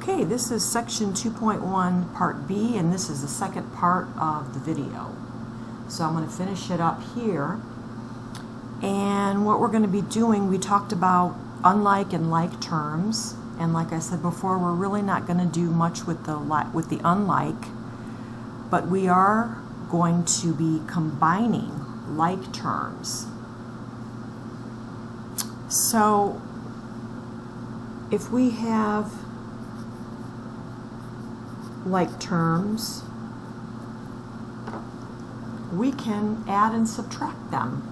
Okay, this is section 2.1 part B, and this is the second part of the video. So I'm going to finish it up here. And what we're going to be doing, we talked about unlike and like terms, and like I said before, we're really not going to do much with the unlike, but we are going to be combining like terms. So if we have like terms, we can add and subtract them.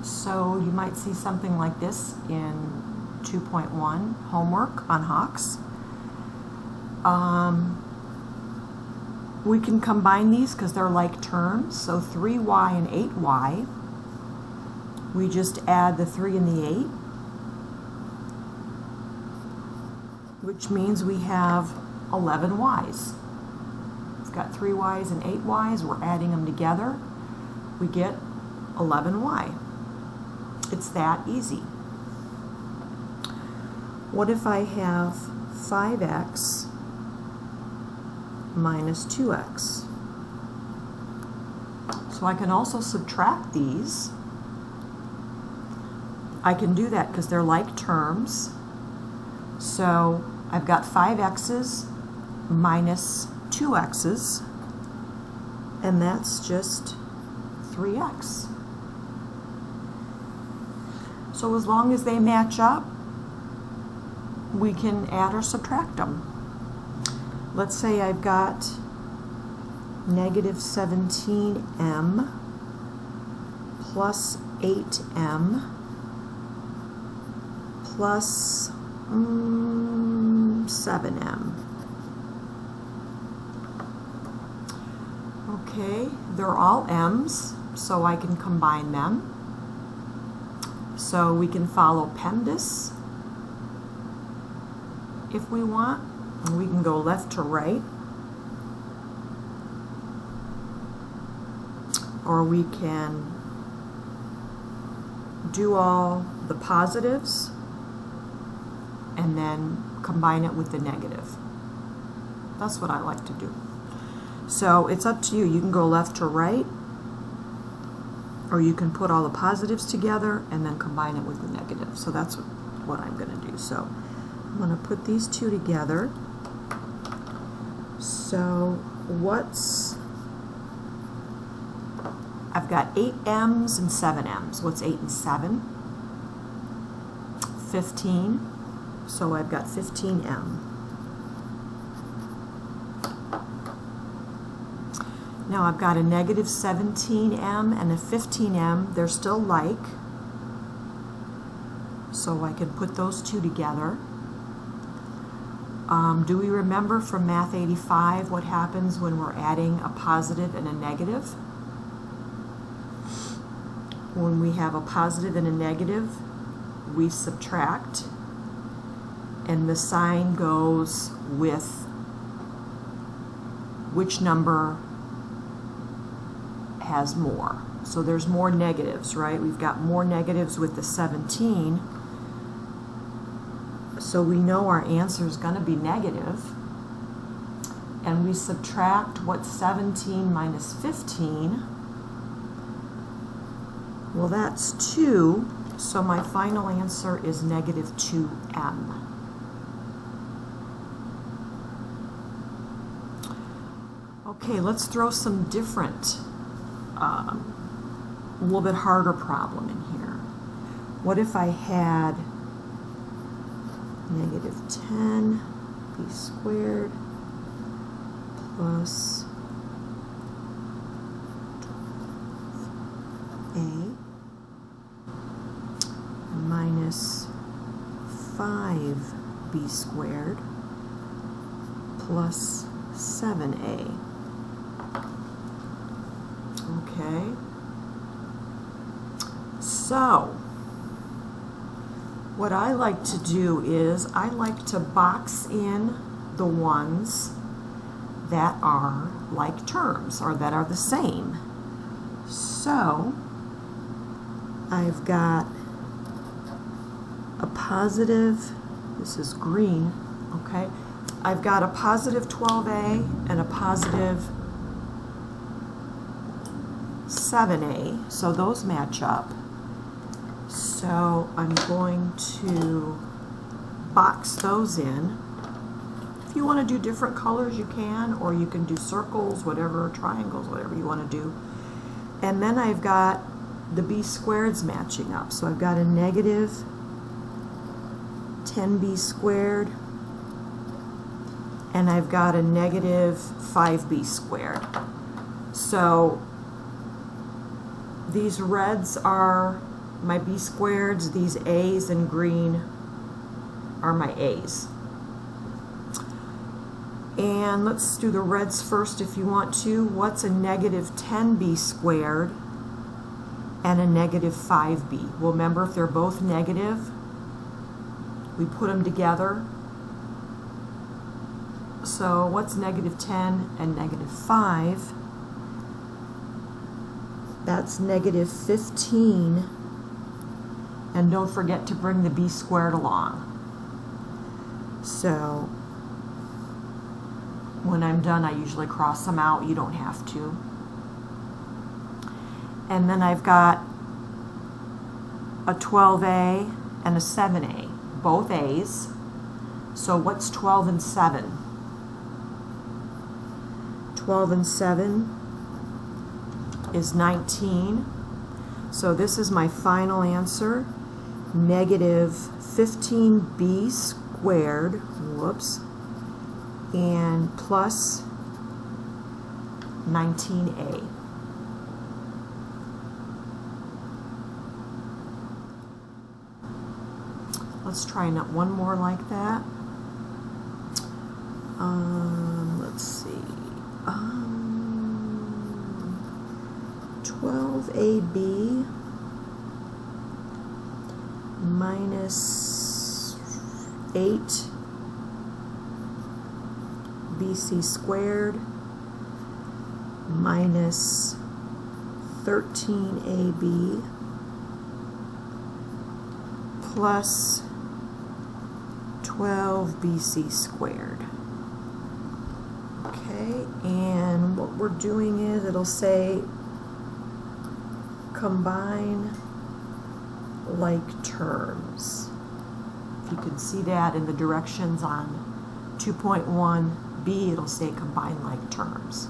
So you might see something like this in 2.1 homework on Hawks. We can combine these because they're like terms. So 3y and 8y, we just add the 3 and the 8, which means we have 11 y's. We've got 3 y's and 8 y's. We're adding them together. We get 11y. It's that easy. What if I have 5x minus 2x? So I can also subtract these. I can do that because they're like terms. So I've got 5x's minus 2x's, and that's just 3x. So as long as they match up, we can add or subtract them. Let's say I've got negative 17m plus 8m plus 7m. Okay, they're all m's, so I can combine them. So we can follow PEMDAS if we want. And we can go left to right, or we can do all the positives and then combine it with the negative. That's what I like to do. So it's up to you. You can go left to right, or you can put all the positives together and then combine it with the negative. So that's what I'm going to do. So I'm going to put these two together. So I've got 8 m's and 7 m's. What's 8 and 7? 15. So I've got 15m. Now I've got a negative 17m and a 15m. They're still like, so I can put those two together. Do we remember from Math 85 what happens when we're adding a positive and a negative? When we have a positive and a negative, we subtract, and the sign goes with which number has more. So there's more negatives, right? We've got more negatives with the 17. So we know our answer is going to be negative. And we subtract what's 17 minus 15. Well, that's 2. So my final answer is negative 2m. Okay, let's throw some different, a little bit harder problem in here. What if I had negative 10 b squared plus 12a minus 5b squared plus 7a. Okay, so what I like to do is I like to box in the ones that are like terms or that are the same. So I've got a positive, this is green, Okay, I've got a positive 12a and a positive 7a, so those match up. So I'm going to box those in. If you want to do different colors, you can, or you can do circles, whatever, triangles, whatever you want to do. And then I've got the b squareds matching up. So I've got a negative 10b squared, and I've got a negative 5b squared. So these reds are my b squareds, these a's and green are my a's. And let's do the reds first if you want to. What's a negative 10b squared and a negative 5b? Well, remember, if they're both negative, we put them together. So what's negative 10 and negative 5? That's negative 15. And don't forget to bring the b squared along. So when I'm done, I usually cross them out. You don't have to. And then I've got a 12a and a 7a, both a's. So what's 12 and 7? 12 and 7 is 19. So this is my final answer. Negative 15b squared, whoops, and plus 19a. Let's try one more like that. Let's see. 12ab minus 8bc squared minus 13ab plus 12bc squared. Okay, and what we're doing is it'll say combine like terms. If you can see that in the directions on 2.1b, it'll say combine like terms.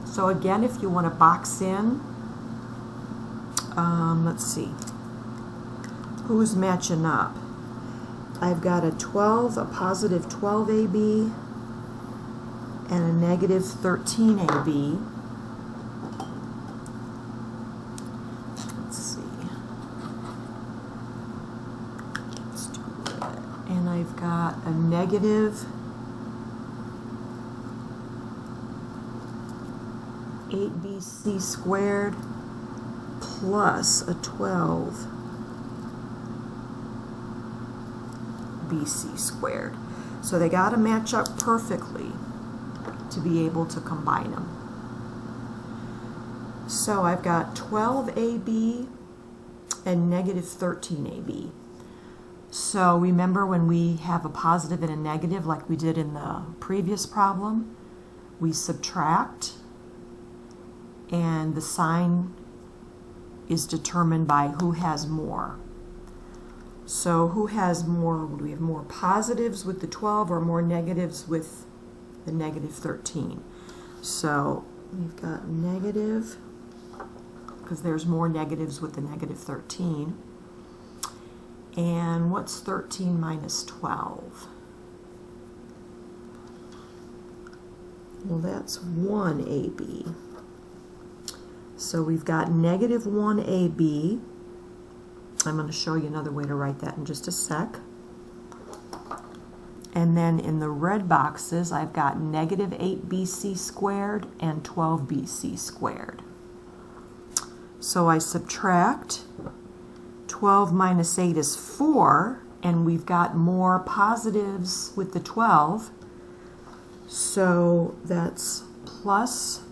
So again, if you want to box in, let's see, who's matching up? I've got a positive 12ab and a negative 13ab. Let's see. Let's do that. And I've got a negative 8bc squared plus a 12bc squared. So they got to match up perfectly to be able to combine them. So I've got 12ab and negative 13ab. So remember, when we have a positive and a negative like we did in the previous problem, we subtract, and the sign is determined by who has more. So who has more? Would we have more positives with the 12 or more negatives with the negative 13? So we've got negative, because there's more negatives with the negative 13. And what's 13 minus 12? Well, that's 1ab. So we've got negative 1ab. I'm going to show you another way to write that in just a sec. And then in the red boxes, I've got negative 8bc squared and 12bc squared. So I subtract. 12 minus 8 is 4, and we've got more positives with the 12. So that's plus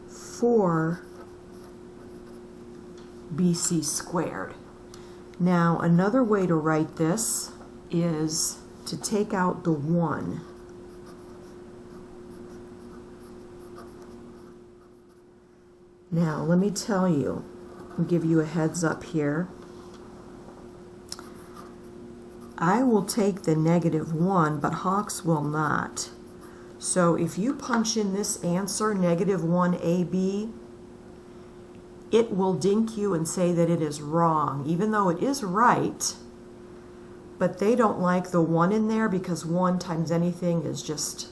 4bc squared. Now another way to write this is to take out the 1. Now, let me tell you, I'll give you a heads up here. I will take the -1, but Hawks will not. So if you punch in this answer, -1AB, it will dink you and say that it is wrong, even though it is right. But they don't like the 1 in there because 1 times anything is just,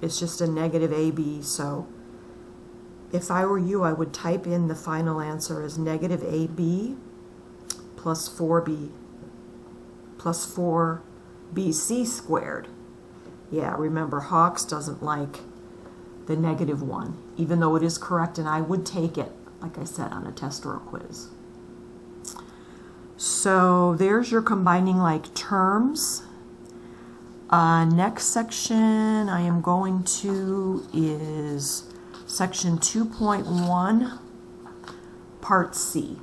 it's just a -AB. So if I were you, I would type in the final answer as -AB plus 4B plus 4BC squared. Yeah, remember, Hawks doesn't like the -1, even though it is correct, and I would take it, like I said, on a test or a quiz. So there's your combining like terms. Next section I am going to is section 2.1, part C.